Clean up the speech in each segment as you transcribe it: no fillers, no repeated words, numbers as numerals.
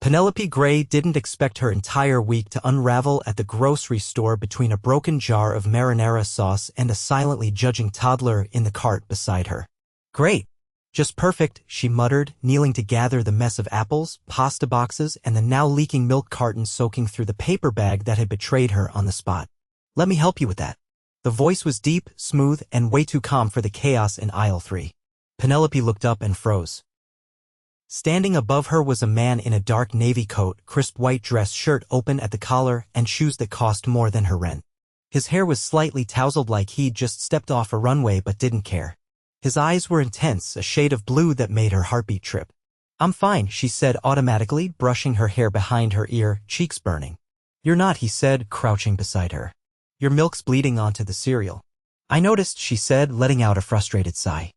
Penelope Gray didn't expect her entire week to unravel at the grocery store between a broken jar of marinara sauce and a silently judging toddler in the cart beside her. "Great. Just perfect," she muttered, kneeling to gather the mess of apples, pasta boxes, and the now leaking milk carton soaking through the paper bag that had betrayed her on the spot. "Let me help you with that." The voice was deep, smooth, and way too calm for the chaos in aisle 3. Penelope looked up and froze. Standing above her was a man in a dark navy coat, crisp white dress shirt open at the collar, and shoes that cost more than her rent. His hair was slightly tousled like he'd just stepped off a runway but didn't care. His eyes were intense, a shade of blue that made her heartbeat trip. "I'm fine," she said automatically, brushing her hair behind her ear, cheeks burning. "You're not," he said, crouching beside her. "Your milk's bleeding onto the cereal." "I noticed," she said, letting out a frustrated sigh.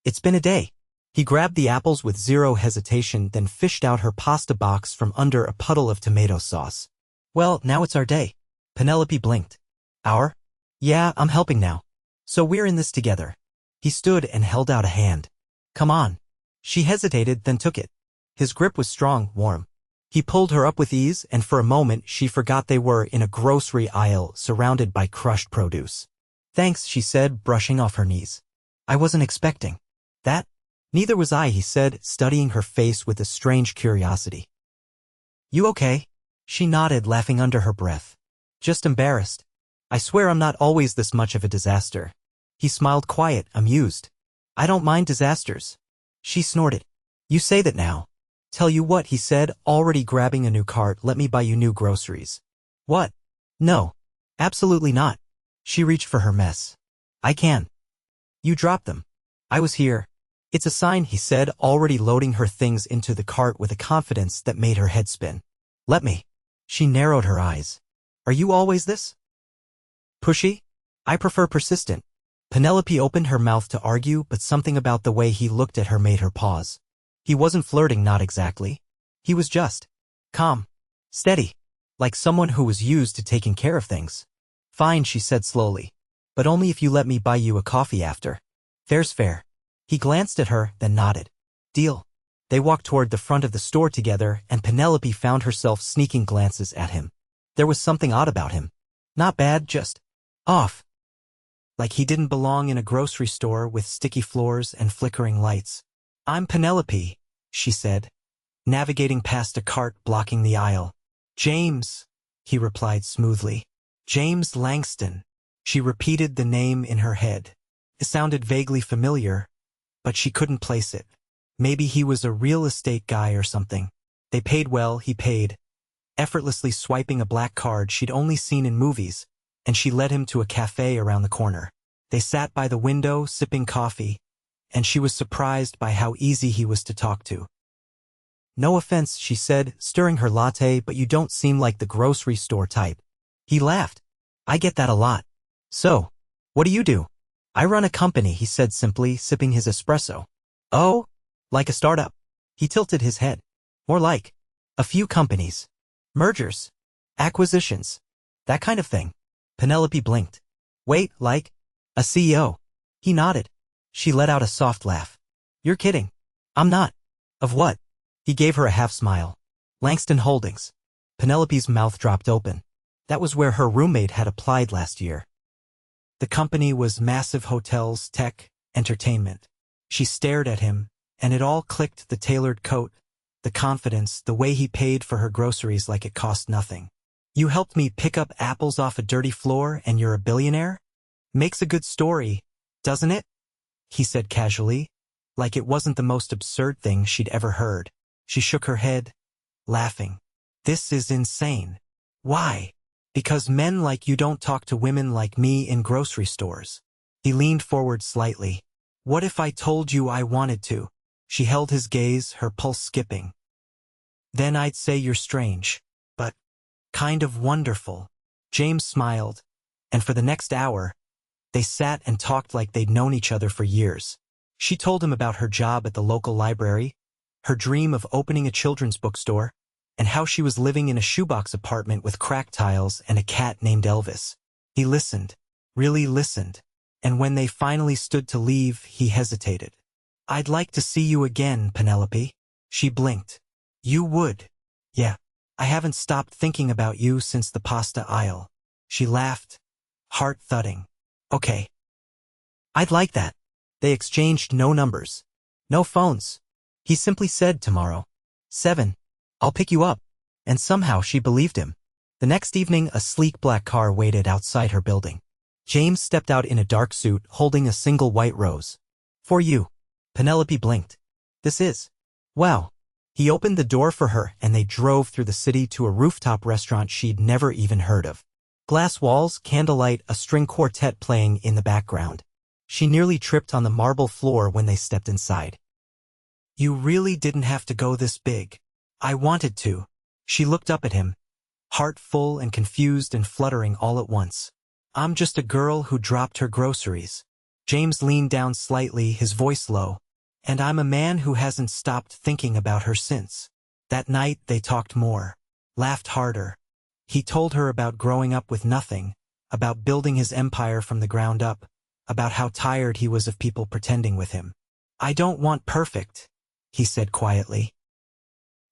"It's been a day." He grabbed the apples with zero hesitation, then fished out her pasta box from under a puddle of tomato sauce. "Well, now it's our day." Penelope blinked. "Our? Yeah, I'm helping now. So we're in this together." He stood and held out a hand. "Come on." She hesitated, then took it. His grip was strong, warm. He pulled her up with ease, and for a moment she forgot they were in a grocery aisle surrounded by crushed produce. "Thanks," she said, brushing off her knees. "I wasn't expecting that." "Neither was I," he said, studying her face with a strange curiosity. "You okay?" She nodded, laughing under her breath. "Just embarrassed. I swear I'm not always this much of a disaster." He smiled, quiet, amused. "I don't mind disasters." She snorted. "You say that now." "Tell you what," he said, already grabbing a new cart, "let me buy you new groceries." "What?" "No. Absolutely not." She reached for her mess. "I can." "You dropped them." "I was here." "It's a sign," he said, already loading her things into the cart with a confidence that made her head spin. "Let me." She narrowed her eyes. "Are you always this pushy?" "I prefer persistent." Penelope opened her mouth to argue, but something about the way he looked at her made her pause. He wasn't flirting, not exactly. He was just calm, steady, like someone who was used to taking care of things. "Fine," she said slowly. "But only if you let me buy you a coffee after." "Fair's fair." He glanced at her, then nodded. "Deal." They walked toward the front of the store together, and Penelope found herself sneaking glances at him. There was something odd about him. Not bad, just off. Like he didn't belong in a grocery store with sticky floors and flickering lights. "I'm Penelope," she said, navigating past a cart blocking the aisle. "James," he replied smoothly. "James Langston." She repeated the name in her head. It sounded vaguely familiar, but she couldn't place it. Maybe he was a real estate guy or something. They paid well, he paid, effortlessly swiping a black card she'd only seen in movies, and she led him to a cafe around the corner. They sat by the window, sipping coffee, and she was surprised by how easy he was to talk to. "No offense," she said, stirring her latte, "but you don't seem like the grocery store type." He laughed. "I get that a lot." "So, what do you do?" "I run a company," he said simply, sipping his espresso. "Oh? Like a startup?" He tilted his head. "More like a few companies. Mergers, acquisitions, that kind of thing." Penelope blinked. "Wait, like a CEO?" He nodded. She let out a soft laugh. "You're kidding." "I'm not." "Of what?" He gave her a half smile. "Langston Holdings." Penelope's mouth dropped open. That was where her roommate had applied last year. The company was massive: hotels, tech, entertainment. She stared at him, and it all clicked: the tailored coat, the confidence, the way he paid for her groceries like it cost nothing. "You helped me pick up apples off a dirty floor, and you're a billionaire? Makes a good story, doesn't it?" he said casually, like it wasn't the most absurd thing she'd ever heard. She shook her head, laughing. "This is insane." "Why?" "Because men like you don't talk to women like me in grocery stores." He leaned forward slightly. "What if I told you I wanted to?" She held his gaze, her pulse skipping. "Then I'd say you're strange, but kind of wonderful." James smiled, and for the next hour, they sat and talked like they'd known each other for years. She told him about her job at the local library, her dream of opening a children's bookstore, and how she was living in a shoebox apartment with cracked tiles and a cat named Elvis. He listened, really listened, and when they finally stood to leave, he hesitated. "I'd like to see you again, Penelope." She blinked. You would. Yeah. I haven't stopped thinking about you since the pasta aisle. She laughed, heart thudding. Okay. I'd like that. They exchanged no numbers. No phones. He simply said tomorrow. 7. I'll pick you up. And somehow she believed him. The next evening, a sleek black car waited outside her building. James stepped out in a dark suit, holding a single white rose. For you. Penelope blinked. This is. Wow. He opened the door for her and they drove through the city to a rooftop restaurant she'd never even heard of. Glass walls, candlelight, a string quartet playing in the background. She nearly tripped on the marble floor when they stepped inside. You really didn't have to go this big. I wanted to. She looked up at him, heart full and confused and fluttering all at once. I'm just a girl who dropped her groceries. James leaned down slightly, his voice low. And I'm a man who hasn't stopped thinking about her since. That night they talked more, laughed harder. He told her about growing up with nothing, about building his empire from the ground up, about how tired he was of people pretending with him. I don't want perfect, he said quietly.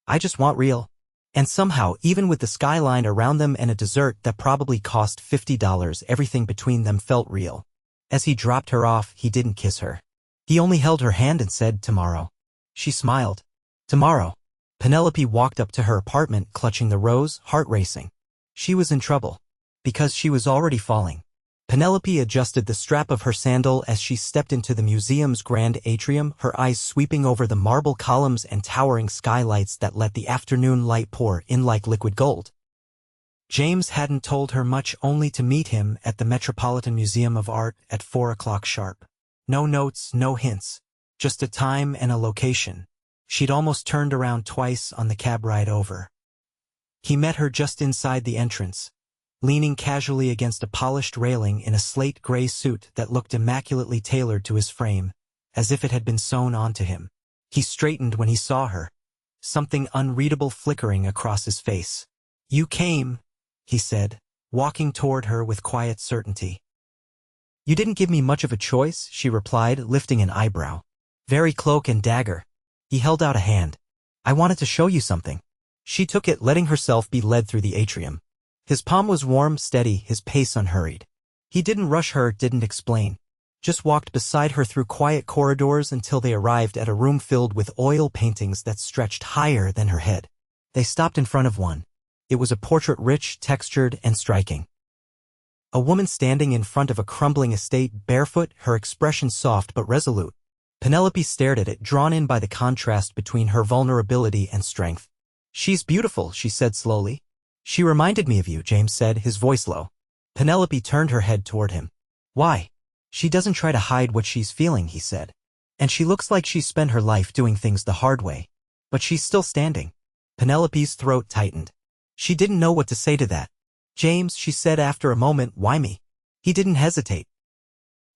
I just want real. And somehow, even with the skyline around them and a dessert that probably cost $50, everything between them felt real. As he dropped her off, he didn't kiss her. He only held her hand and said, tomorrow. She smiled. Tomorrow. Penelope walked up to her apartment, clutching the rose, heart racing. She was in trouble. Because she was already falling. Penelope adjusted the strap of her sandal as she stepped into the museum's grand atrium, her eyes sweeping over the marble columns and towering skylights that let the afternoon light pour in like liquid gold. James hadn't told her much, only to meet him at the Metropolitan Museum of Art at 4 o'clock sharp. No notes, no hints. Just a time and a location. She'd almost turned around twice on the cab ride over. He met her just inside the entrance, leaning casually against a polished railing in a slate gray suit that looked immaculately tailored to his frame, as if it had been sewn onto him. He straightened when he saw her, something unreadable flickering across his face. You came, he said, walking toward her with quiet certainty. You didn't give me much of a choice, she replied, lifting an eyebrow. Very cloak and dagger. He held out a hand. I wanted to show you something. She took it, letting herself be led through the atrium. His palm was warm, steady, his pace unhurried. He didn't rush her, didn't explain. Just walked beside her through quiet corridors until they arrived at a room filled with oil paintings that stretched higher than her head. They stopped in front of one. It was a portrait rich, textured, and striking. A woman standing in front of a crumbling estate, barefoot, her expression soft but resolute. Penelope stared at it, drawn in by the contrast between her vulnerability and strength. She's beautiful, she said slowly. She reminded me of you, James said, his voice low. Penelope turned her head toward him. Why? She doesn't try to hide what she's feeling, he said. And she looks like she's spent her life doing things the hard way. But she's still standing. Penelope's throat tightened. She didn't know what to say to that. James, she said after a moment, why me? He didn't hesitate.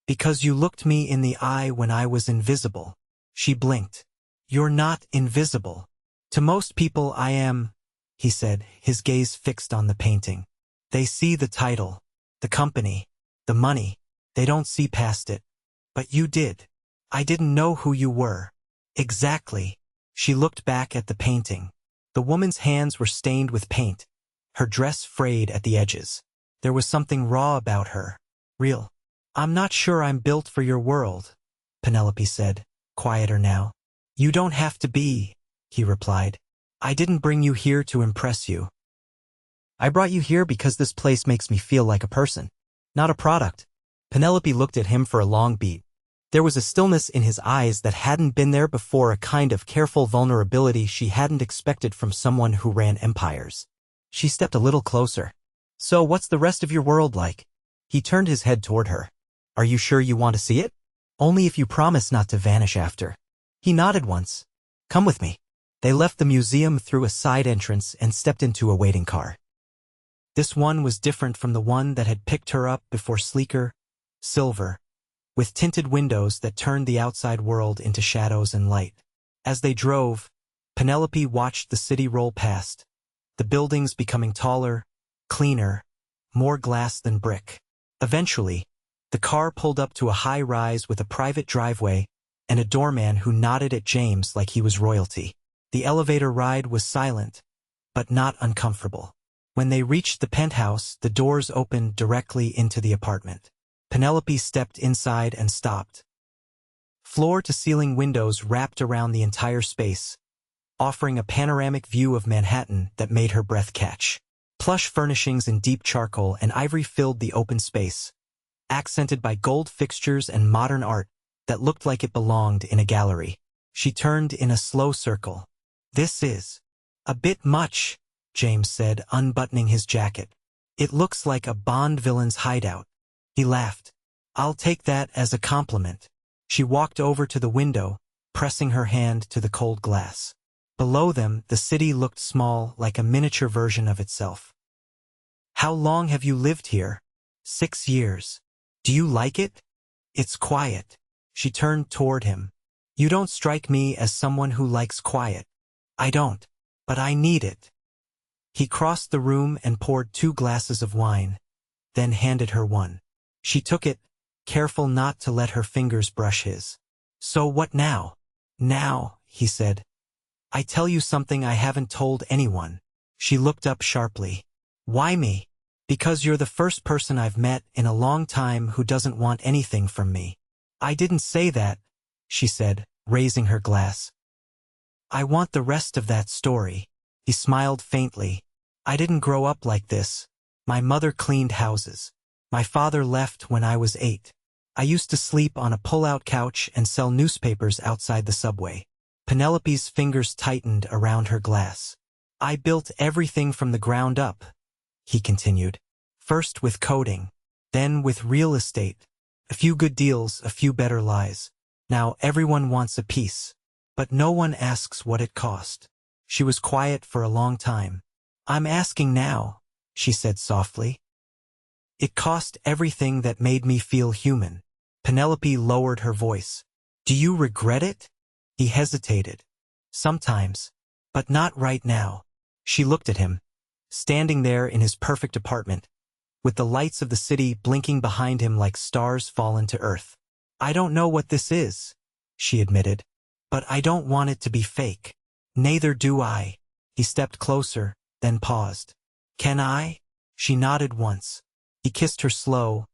Because you looked me in the eye when I was invisible. She blinked. You're not invisible. To most people I am, he said, his gaze fixed on the painting. They see the title, the company, the money. They don't see past it. But you did. I didn't know who you were. Exactly. She looked back at the painting. The woman's hands were stained with paint. Her dress frayed at the edges. There was something raw about her. Real. I'm not sure I'm built for your world, Penelope said, quieter now. You don't have to be, he replied. I didn't bring you here to impress you. I brought you here because this place makes me feel like a person, not a product. Penelope looked at him for a long beat. There was a stillness in his eyes that hadn't been there before, a kind of careful vulnerability she hadn't expected from someone who ran empires. She stepped a little closer. So what's the rest of your world like? He turned his head toward her. Are you sure you want to see it? Only if you promise not to vanish after. He nodded once. Come with me. They left the museum through a side entrance and stepped into a waiting car. This one was different from the one that had picked her up before, sleeker, silver, with tinted windows that turned the outside world into shadows and light. As they drove, Penelope watched the city roll past, the buildings becoming taller, cleaner, more glass than brick. Eventually, the car pulled up to a high rise with a private driveway and a doorman who nodded at James like he was royalty. The elevator ride was silent, but not uncomfortable. When they reached the penthouse, the doors opened directly into the apartment. Penelope stepped inside and stopped. Floor-to-ceiling windows wrapped around the entire space, offering a panoramic view of Manhattan that made her breath catch. Plush furnishings in deep charcoal and ivory filled the open space, accented by gold fixtures and modern art that looked like it belonged in a gallery. She turned in a slow circle. "This is a bit much," James said, unbuttoning his jacket. "It looks like a Bond villain's hideout." He laughed. "I'll take that as a compliment." She walked over to the window, pressing her hand to the cold glass. Below them, the city looked small, like a miniature version of itself. "How long have you lived here?" "6 years. Do you like it?" "It's quiet." She turned toward him. "You don't strike me as someone who likes quiet." "I don't. But I need it." He crossed the room and poured 2 glasses of wine, then handed her one. She took it, careful not to let her fingers brush his. "So what now?" "Now," he said, "I tell you something I haven't told anyone." She looked up sharply. "Why me?" "Because you're the first person I've met in a long time who doesn't want anything from me." "I didn't say that," she said, raising her glass. "I want the rest of that story." He smiled faintly. "I didn't grow up like this. My mother cleaned houses. My father left when I was 8. I used to sleep on a pull-out couch and sell newspapers outside the subway." Penelope's fingers tightened around her glass. "I built everything from the ground up," he continued. "First with coding, then with real estate. A few good deals, a few better lies. Now everyone wants a piece. But no one asks what it cost." She was quiet for a long time. "I'm asking now," she said softly. "It cost everything that made me feel human." Penelope lowered her voice. "Do you regret it?" He hesitated. "Sometimes. But not right now." She looked at him, standing there in his perfect apartment, with the lights of the city blinking behind him like stars fallen to earth. "I don't know what this is," she admitted, "but I don't want it to be fake." "Neither do I." He stepped closer, then paused. "Can I?" She nodded once. He kissed her slow,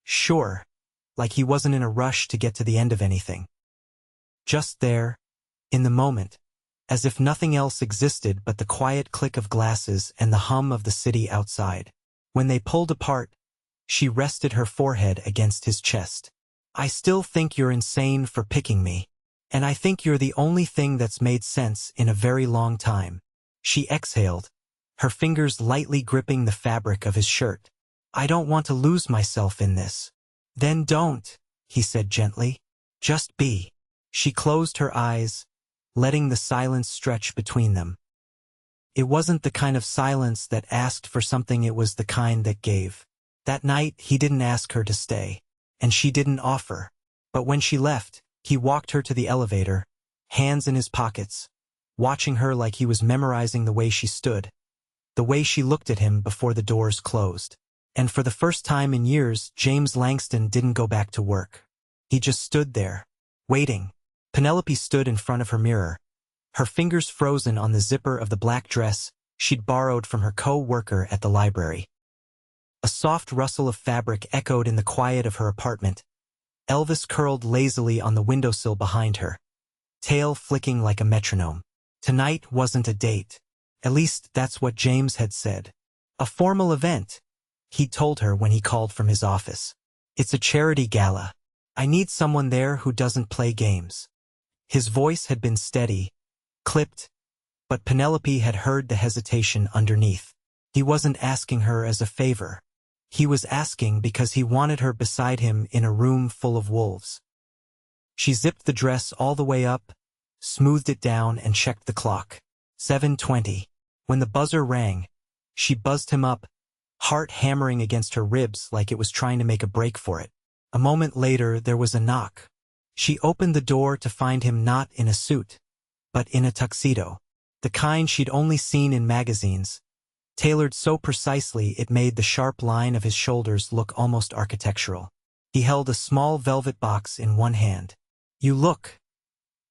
sure, like he wasn't in a rush to get to the end of anything. Just there, in the moment, as if nothing else existed but the quiet click of glasses and the hum of the city outside. When they pulled apart, she rested her forehead against his chest. "I still think you're insane for picking me. And I think you're the only thing that's made sense in a very long time." She exhaled, her fingers lightly gripping the fabric of his shirt. "I don't want to lose myself in this." "Then don't," he said gently. "Just be." She closed her eyes, letting the silence stretch between them. It wasn't the kind of silence that asked for something, it was the kind that gave. That night, he didn't ask her to stay, and she didn't offer. But when she left, he walked her to the elevator, hands in his pockets, watching her like he was memorizing the way she stood, the way she looked at him before the doors closed. And for the first time in years, James Langston didn't go back to work. He just stood there, waiting. Penelope stood in front of her mirror, her fingers frozen on the zipper of the black dress she'd borrowed from her co-worker at the library. A soft rustle of fabric echoed in the quiet of her apartment. Elvis curled lazily on the windowsill behind her, tail flicking like a metronome. Tonight wasn't a date. At least that's what James had said. A formal event, he'd told her when he called from his office. "It's a charity gala. I need someone there who doesn't play games." His voice had been steady, clipped, but Penelope had heard the hesitation underneath. He wasn't asking her as a favor. He was asking because he wanted her beside him in a room full of wolves. She zipped the dress all the way up, smoothed it down, and checked the clock. 7:20. When the buzzer rang, she buzzed him up, heart hammering against her ribs like it was trying to make a break for it. A moment later, there was a knock. She opened the door to find him not in a suit, but in a tuxedo, the kind she'd only seen in magazines, tailored so precisely it made the sharp line of his shoulders look almost architectural. He held a small velvet box in one hand. "You look,"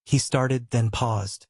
he started, then paused.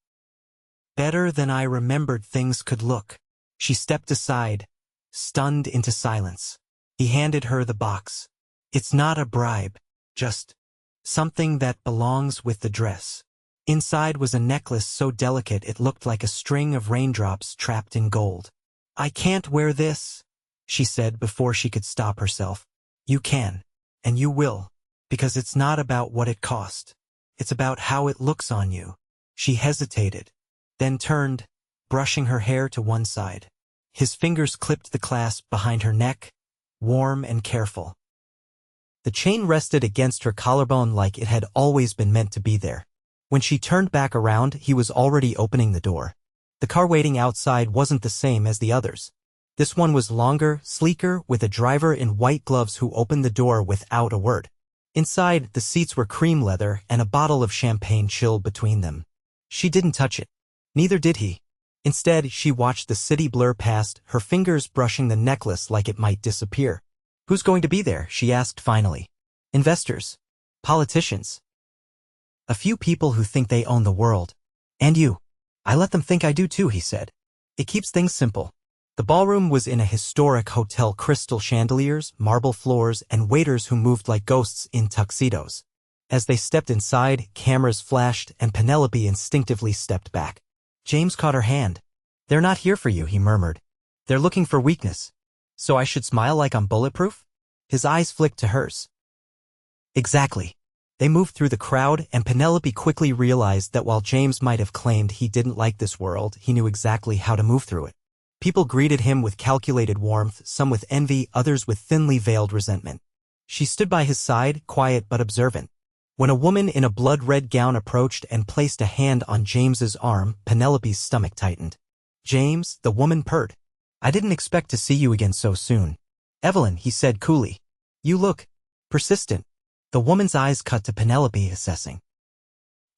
Better than I remembered things could look. She stepped aside, stunned into silence. He handed her the box. It's not a bribe, just something that belongs with the dress. Inside was a necklace so delicate it looked like a string of raindrops trapped in gold. I can't wear this, she said before she could stop herself. You can, and you will, because it's not about what it cost. It's about how it looks on you. She hesitated, then turned, brushing her hair to one side. His fingers clipped the clasp behind her neck, warm and careful. The chain rested against her collarbone like it had always been meant to be there. When she turned back around, he was already opening the door. The car waiting outside wasn't the same as the others. This one was longer, sleeker, with a driver in white gloves who opened the door without a word. Inside, the seats were cream leather and a bottle of champagne chilled between them. She didn't touch it. Neither did he. Instead, she watched the city blur past, her fingers brushing the necklace like it might disappear. Who's going to be there? She asked finally. Investors. Politicians. A few people who think they own the world. And you. I let them think I do too, he said. It keeps things simple. The ballroom was in a historic hotel, crystal chandeliers, marble floors, and waiters who moved like ghosts in tuxedos. As they stepped inside, cameras flashed, and Penelope instinctively stepped back. James caught her hand. They're not here for you, he murmured. They're looking for weakness. So I should smile like I'm bulletproof? His eyes flicked to hers. Exactly. They moved through the crowd, and Penelope quickly realized that while James might have claimed he didn't like this world, he knew exactly how to move through it. People greeted him with calculated warmth, some with envy, others with thinly veiled resentment. She stood by his side, quiet but observant. When a woman in a blood-red gown approached and placed a hand on James's arm, Penelope's stomach tightened. James, the woman purred. I didn't expect to see you again so soon. Evelyn, he said coolly. You look persistent. The woman's eyes cut to Penelope, assessing.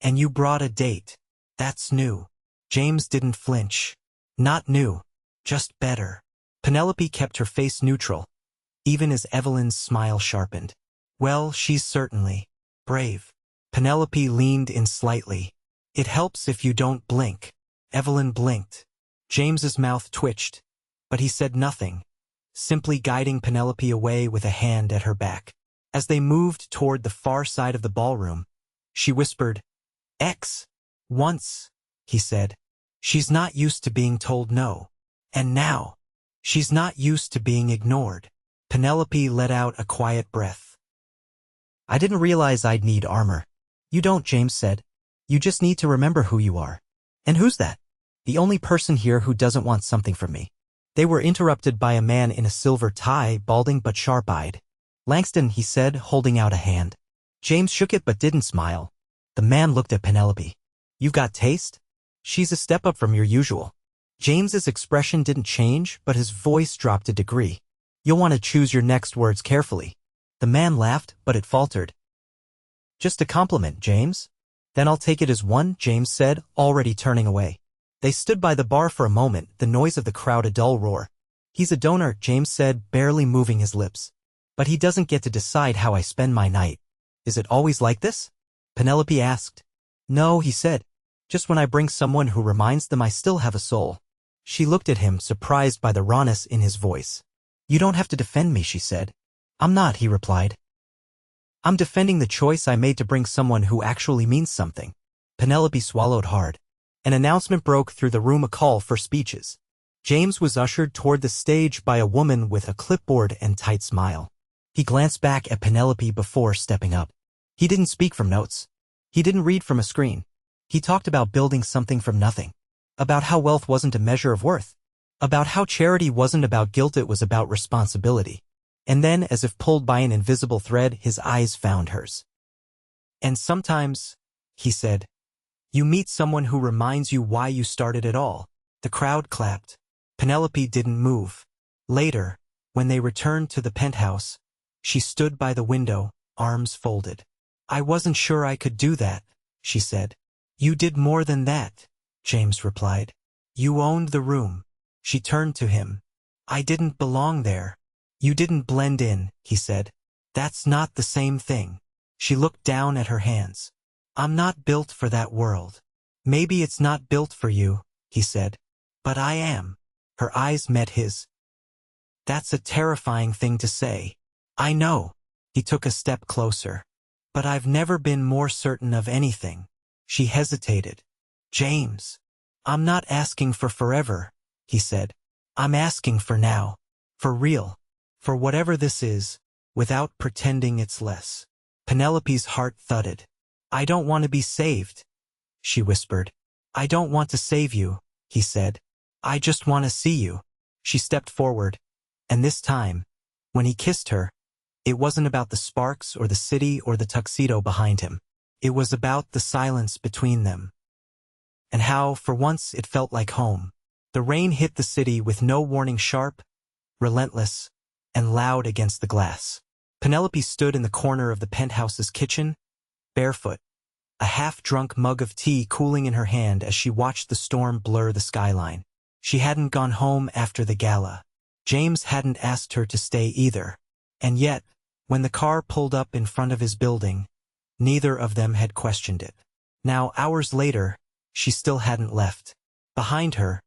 And you brought a date. That's new. James didn't flinch. Not new. Just better. Penelope kept her face neutral, even as Evelyn's smile sharpened. Well, she's certainly brave. Penelope leaned in slightly. It helps if you don't blink. Evelyn blinked. James's mouth twitched, but he said nothing, simply guiding Penelope away with a hand at her back. As they moved toward the far side of the ballroom, she whispered, Once, he said. She's not used to being told no. And now, she's not used to being ignored. Penelope let out a quiet breath. I didn't realize I'd need armor. You don't, James said. You just need to remember who you are. And who's that? The only person here who doesn't want something from me. They were interrupted by a man in a silver tie, balding but sharp-eyed. Langston, he said, holding out a hand. James shook it but didn't smile. The man looked at Penelope. You've got taste? She's a step up from your usual. James's expression didn't change, but his voice dropped a degree. You'll want to choose your next words carefully. The man laughed, but it faltered. Just a compliment, James. Then I'll take it as one, James said, already turning away. They stood by the bar for a moment, the noise of the crowd a dull roar. He's a donor, James said, barely moving his lips. But he doesn't get to decide how I spend my night. Is it always like this? Penelope asked. No, he said. Just when I bring someone who reminds them I still have a soul. She looked at him, surprised by the rawness in his voice. You don't have to defend me, she said. I'm not, he replied. I'm defending the choice I made to bring someone who actually means something. Penelope swallowed hard. An announcement broke through the room, a call for speeches. James was ushered toward the stage by a woman with a clipboard and tight smile. He glanced back at Penelope before stepping up. He didn't speak from notes. He didn't read from a screen. He talked about building something from nothing. About how wealth wasn't a measure of worth. About how charity wasn't about guilt, it was about responsibility. And then, as if pulled by an invisible thread, his eyes found hers. And sometimes, he said, you meet someone who reminds you why you started it all. The crowd clapped. Penelope didn't move. Later, when they returned to the penthouse, she stood by the window, arms folded. I wasn't sure I could do that, she said. You did more than that, James replied. You owned the room. She turned to him. I didn't belong there. You didn't blend in, he said. That's not the same thing. She looked down at her hands. I'm not built for that world. Maybe it's not built for you, he said. But I am. Her eyes met his. That's a terrifying thing to say. I know. He took a step closer. But I've never been more certain of anything. She hesitated. James. I'm not asking for forever, he said. I'm asking for now. For real. For whatever this is, without pretending it's less. Penelope's heart thudded. I don't want to be saved, she whispered. I don't want to save you, he said. I just want to see you. She stepped forward. And this time, when he kissed her, it wasn't about the sparks or the city or the tuxedo behind him. It was about the silence between them. And how, for once, it felt like home. The rain hit the city with no warning, sharp, relentless, and loud against the glass. Penelope stood in the corner of the penthouse's kitchen, barefoot, a half-drunk mug of tea cooling in her hand as she watched the storm blur the skyline. She hadn't gone home after the gala. James hadn't asked her to stay either. And yet, when the car pulled up in front of his building, neither of them had questioned it. Now, hours later, she still hadn't left. Behind her,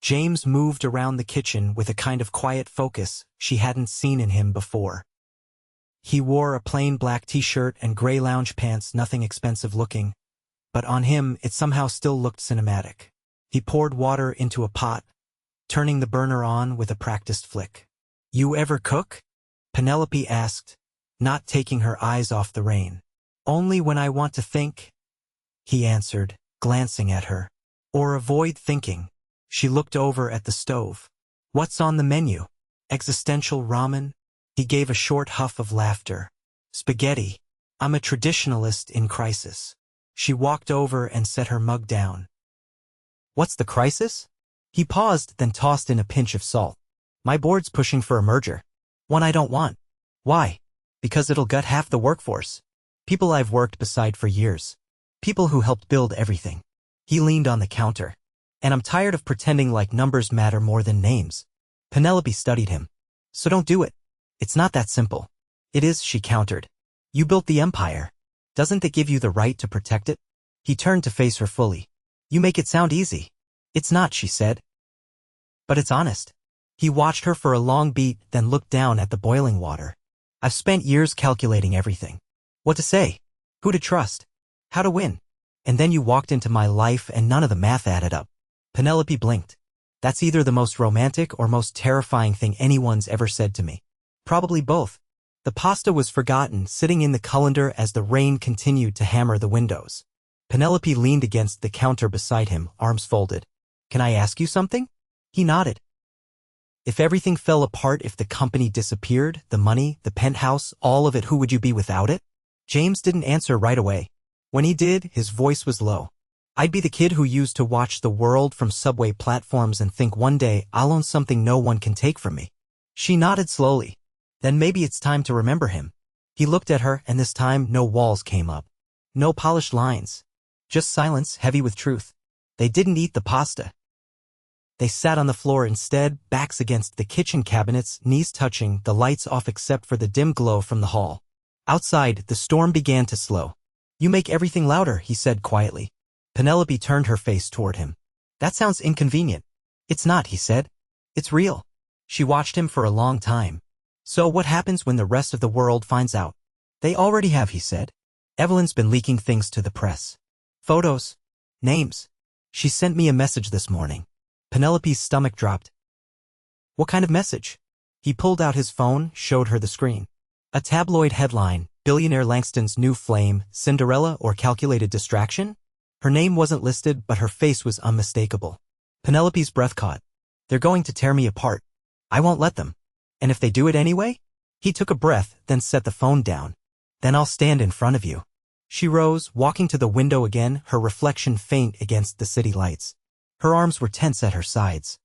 James moved around the kitchen with a kind of quiet focus she hadn't seen in him before. He wore a plain black t-shirt and gray lounge pants, nothing expensive looking, but on him it somehow still looked cinematic. He poured water into a pot, turning the burner on with a practiced flick. You ever cook? Penelope asked, not taking her eyes off the rain. Only when I want to think, he answered, glancing at her. Or avoid thinking. She looked over at the stove. What's on the menu? Existential ramen? He gave a short huff of laughter. Spaghetti. I'm a traditionalist in crisis. She walked over and set her mug down. What's the crisis? He paused, then tossed in a pinch of salt. My board's pushing for a merger. One I don't want. Why? Because it'll gut half the workforce. People I've worked beside for years. People who helped build everything. He leaned on the counter. And I'm tired of pretending like numbers matter more than names. Penelope studied him. So don't do it. It's not that simple. It is, she countered. You built the empire. Doesn't that give you the right to protect it? He turned to face her fully. You make it sound easy. It's not, she said. But it's honest. He watched her for a long beat, then looked down at the boiling water. I've spent years calculating everything. What to say? Who to trust? How to win? And then you walked into my life and none of the math added up. Penelope blinked. That's either the most romantic or most terrifying thing anyone's ever said to me. Probably both. The pasta was forgotten, sitting in the colander as the rain continued to hammer the windows. Penelope leaned against the counter beside him, arms folded. Can I ask you something? He nodded. If everything fell apart, if the company disappeared, the money, the penthouse, all of it, who would you be without it? James didn't answer right away. When he did, his voice was low. I'd be the kid who used to watch the world from subway platforms and think one day I'll own something no one can take from me. She nodded slowly. Then maybe it's time to remember him. He looked at her, and this time no walls came up. No polished lines. Just silence, heavy with truth. They didn't eat the pasta. They sat on the floor instead, backs against the kitchen cabinets, knees touching, the lights off except for the dim glow from the hall. Outside, the storm began to slow. You make everything louder, he said quietly. Penelope turned her face toward him. That sounds inconvenient. It's not, he said. It's real. She watched him for a long time. So what happens when the rest of the world finds out? They already have, he said. Evelyn's been leaking things to the press. Photos. Names. She sent me a message this morning. Penelope's stomach dropped. What kind of message? He pulled out his phone, showed her the screen. A tabloid headline, Billionaire Langston's New Flame, Cinderella or Calculated Distraction? Her name wasn't listed, but her face was unmistakable. Penelope's breath caught. They're going to tear me apart. I won't let them. And if they do it anyway? He took a breath, then set the phone down. Then I'll stand in front of you. She rose, walking to the window again, her reflection faint against the city lights. Her arms were tense at her sides.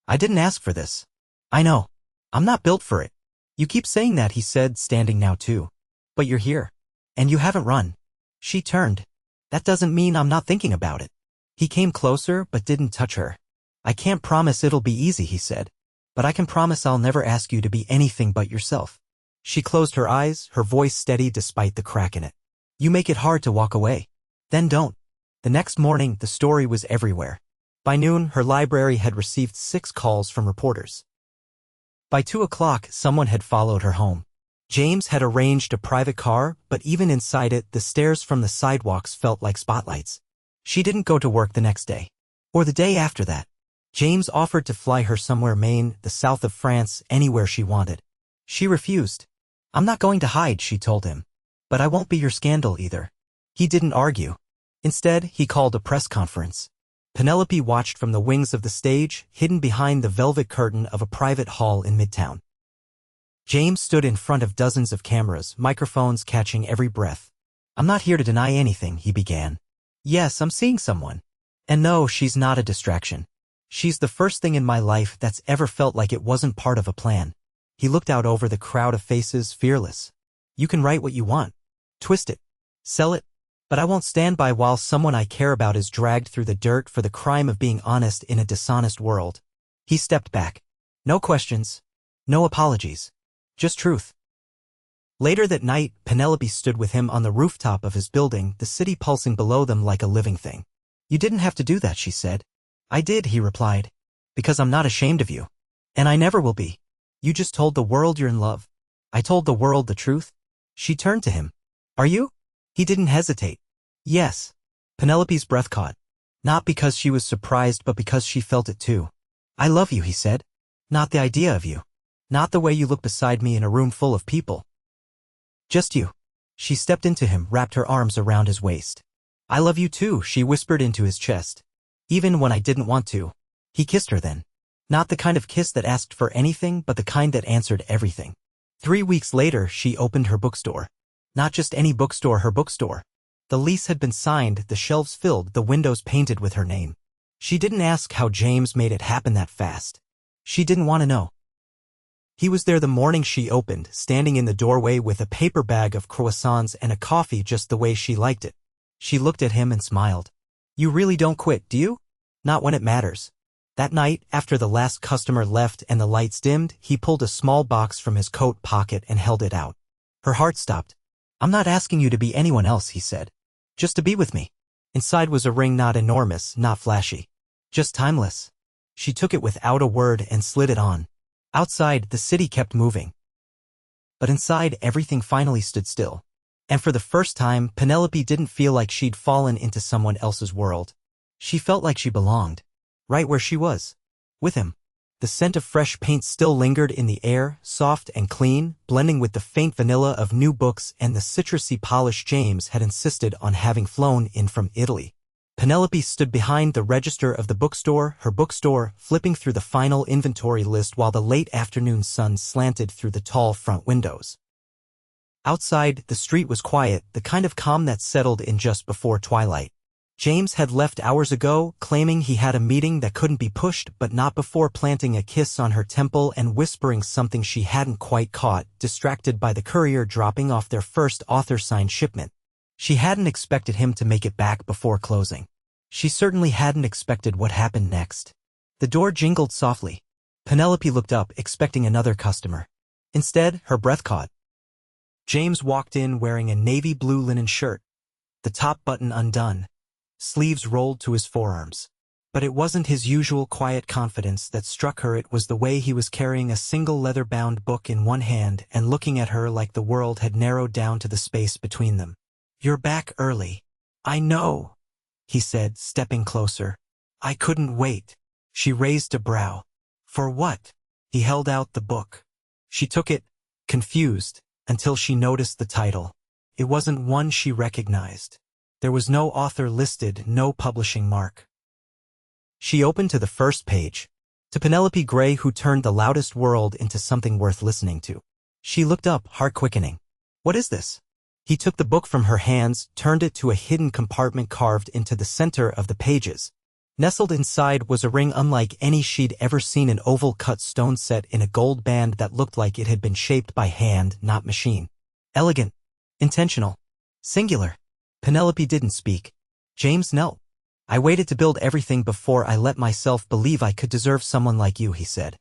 I didn't ask for this. I know. I'm not built for it. You keep saying that, he said, standing now too. But you're here. And you haven't run. She turned. That doesn't mean I'm not thinking about it. He came closer, but didn't touch her. I can't promise it'll be easy, he said. But I can promise I'll never ask you to be anything but yourself. She closed her eyes, her voice steady despite the crack in it. You make it hard to walk away. Then don't. The next morning, the story was everywhere. By noon, her library had received 6 calls from reporters. By 2 o'clock, someone had followed her home. James had arranged a private car, but even inside it, the stairs from the sidewalks felt like spotlights. She didn't go to work the next day. Or the day after that. James offered to fly her somewhere Maine, the south of France, anywhere she wanted. She refused. I'm not going to hide, she told him. But I won't be your scandal either. He didn't argue. Instead, he called a press conference. Penelope watched from the wings of the stage, hidden behind the velvet curtain of a private hall in Midtown. James stood in front of dozens of cameras, microphones catching every breath. I'm not here to deny anything, he began. Yes, I'm seeing someone. And no, she's not a distraction. She's the first thing in my life that's ever felt like it wasn't part of a plan. He looked out over the crowd of faces, fearless. You can write what you want. Twist it. Sell it. But I won't stand by while someone I care about is dragged through the dirt for the crime of being honest in a dishonest world. He stepped back. No questions. No apologies. Just truth. Later that night, Penelope stood with him on the rooftop of his building, the city pulsing below them like a living thing. You didn't have to do that, she said. I did, he replied. Because I'm not ashamed of you. And I never will be. You just told the world you're in love. I told the world the truth. She turned to him. Are you? He didn't hesitate. Yes. Penelope's breath caught. Not because she was surprised, but because she felt it too. I love you, he said. Not the idea of you. Not the way you look beside me in a room full of people. Just you. She stepped into him, wrapped her arms around his waist. I love you too, she whispered into his chest. Even when I didn't want to. He kissed her then. Not the kind of kiss that asked for anything, but the kind that answered everything. 3 weeks later, she opened her bookstore. Not just any bookstore, her bookstore. The lease had been signed, the shelves filled, the windows painted with her name. She didn't ask how James made it happen that fast. She didn't want to know. He was there the morning she opened, standing in the doorway with a paper bag of croissants and a coffee just the way she liked it. She looked at him and smiled. You really don't quit, do you? Not when it matters. That night, after the last customer left and the lights dimmed, he pulled a small box from his coat pocket and held it out. Her heart stopped. I'm not asking you to be anyone else, he said. Just to be with me. Inside was a ring not enormous, not flashy. Just timeless. She took it without a word and slid it on. Outside, the city kept moving. But inside, everything finally stood still. And for the first time, Penelope didn't feel like she'd fallen into someone else's world. She felt like she belonged. Right where she was. With him. The scent of fresh paint still lingered in the air, soft and clean, blending with the faint vanilla of new books and the citrusy polish James had insisted on having flown in from Italy. Penelope stood behind the register of the bookstore, her bookstore, flipping through the final inventory list while the late afternoon sun slanted through the tall front windows. Outside, the street was quiet, the kind of calm that settled in just before twilight. James had left hours ago, claiming he had a meeting that couldn't be pushed, but not before planting a kiss on her temple and whispering something she hadn't quite caught, distracted by the courier dropping off their first author-signed shipment. She hadn't expected him to make it back before closing. She certainly hadn't expected what happened next. The door jingled softly. Penelope looked up, expecting another customer. Instead, her breath caught. James walked in wearing a navy blue linen shirt, the top button undone, sleeves rolled to his forearms. But it wasn't his usual quiet confidence that struck her, it was the way he was carrying a single leather-bound book in one hand and looking at her like the world had narrowed down to the space between them. You're back early. I know, he said, stepping closer. I couldn't wait. She raised a brow. For what? He held out the book. She took it, confused, until she noticed the title. It wasn't one she recognized. There was no author listed, no publishing mark. She opened to the first page. To Penelope Gray, who turned the loudest world into something worth listening to. She looked up, heart quickening. What is this? He took the book from her hands, turned it to a hidden compartment carved into the center of the pages. Nestled inside was a ring unlike any she'd ever seen, an oval-cut stone set in a gold band that looked like it had been shaped by hand, not machine. Elegant. Intentional. Singular. Penelope didn't speak. James knelt. I waited to build everything before I let myself believe I could deserve someone like you, he said.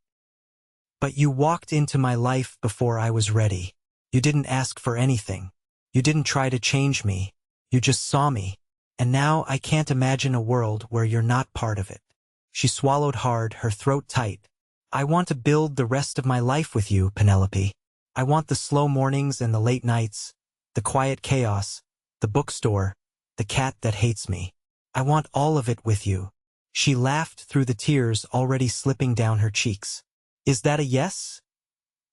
But you walked into my life before I was ready. You didn't ask for anything. You didn't try to change me. You just saw me. And now I can't imagine a world where you're not part of it. She swallowed hard, her throat tight. I want to build the rest of my life with you, Penelope. I want the slow mornings and the late nights, the quiet chaos, the bookstore, the cat that hates me. I want all of it with you. She laughed through the tears already slipping down her cheeks. Is that a yes?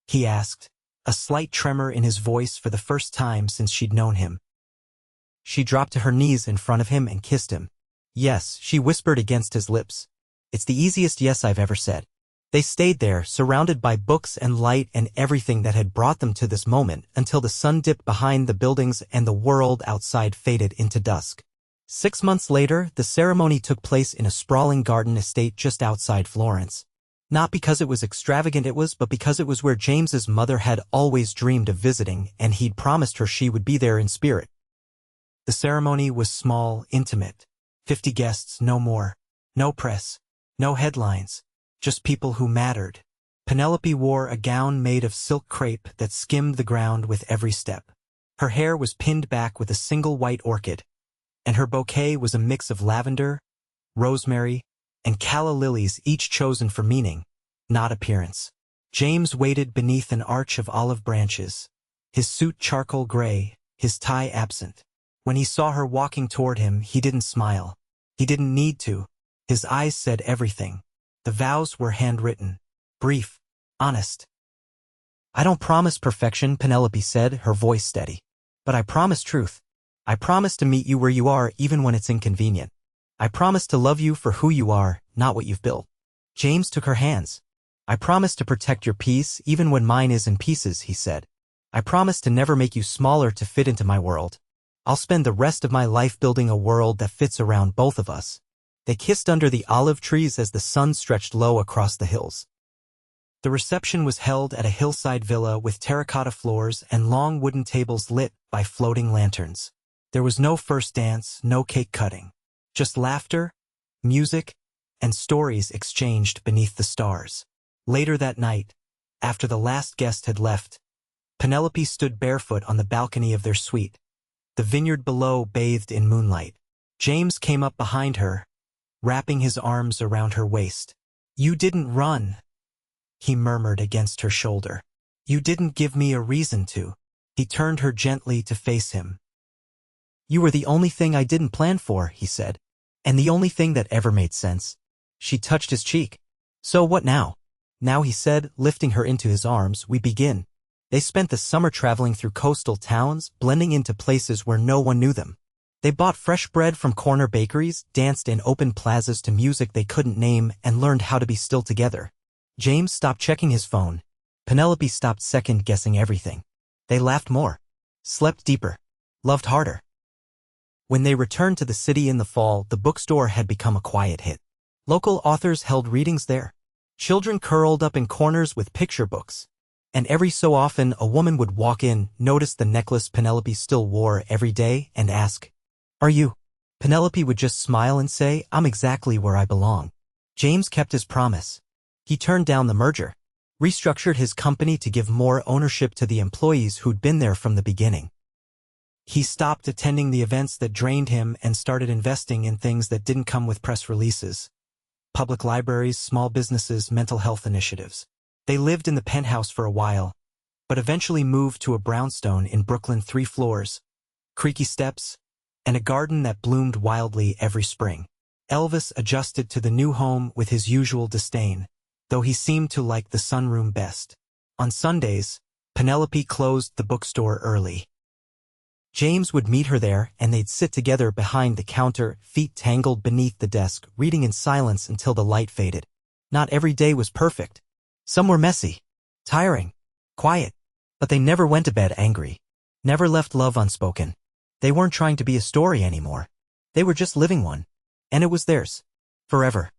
He asked, a slight tremor in his voice for the first time since she'd known him. She dropped to her knees in front of him and kissed him. Yes, she whispered against his lips. It's the easiest yes I've ever said. They stayed there, surrounded by books and light and everything that had brought them to this moment, until the sun dipped behind the buildings and the world outside faded into dusk. 6 months later, the ceremony took place in a sprawling garden estate just outside Florence. Not because it was extravagant but because it was where James's mother had always dreamed of visiting, and he'd promised her she would be there in spirit. The ceremony was small, intimate. 50 guests, no more. No press. No headlines. Just people who mattered. Penelope wore a gown made of silk crepe that skimmed the ground with every step. Her hair was pinned back with a single white orchid, and her bouquet was a mix of lavender, rosemary, and calla lilies, each chosen for meaning, not appearance. James waited beneath an arch of olive branches, his suit charcoal gray, his tie absent. When he saw her walking toward him, he didn't smile. He didn't need to. His eyes said everything. The vows were handwritten, brief, honest. I don't promise perfection, Penelope said, her voice steady. But I promise truth. I promise to meet you where you are, even when it's inconvenient. I promise to love you for who you are, not what you've built. James took her hands. I promise to protect your peace, even when mine is in pieces, he said. I promise to never make you smaller to fit into my world. I'll spend the rest of my life building a world that fits around both of us. They kissed under the olive trees as the sun stretched low across the hills. The reception was held at a hillside villa with terracotta floors and long wooden tables lit by floating lanterns. There was no first dance, no cake cutting. Just laughter, music, and stories exchanged beneath the stars. Later that night, after the last guest had left, Penelope stood barefoot on the balcony of their suite. The vineyard below bathed in moonlight. James came up behind her, wrapping his arms around her waist. You didn't run, he murmured against her shoulder. You didn't give me a reason to. He turned her gently to face him. You were the only thing I didn't plan for, he said, and the only thing that ever made sense. She touched his cheek. So what now? Now, he said, lifting her into his arms, we begin. They spent the summer traveling through coastal towns, blending into places where no one knew them. They bought fresh bread from corner bakeries, danced in open plazas to music they couldn't name, and learned how to be still together. James stopped checking his phone. Penelope stopped second-guessing everything. They laughed more, slept deeper, loved harder. When they returned to the city in the fall, the bookstore had become a quiet hit. Local authors held readings there. Children curled up in corners with picture books. And every so often a woman would walk in, notice the necklace Penelope still wore every day, and ask, Are you? Penelope would just smile and say, I'm exactly where I belong. James kept his promise. He turned down the merger, restructured his company to give more ownership to the employees who'd been there from the beginning. He stopped attending the events that drained him and started investing in things that didn't come with press releases. Public libraries, small businesses, mental health initiatives. They lived in the penthouse for a while, but eventually moved to a brownstone in Brooklyn, 3 floors, creaky steps, and a garden that bloomed wildly every spring. Elvis adjusted to the new home with his usual disdain, though he seemed to like the sunroom best. On Sundays, Penelope closed the bookstore early. James would meet her there, and they'd sit together behind the counter, feet tangled beneath the desk, reading in silence until the light faded. Not every day was perfect. Some were messy, tiring, quiet, but they never went to bed angry, never left love unspoken. They weren't trying to be a story anymore. They were just living one, and it was theirs, forever.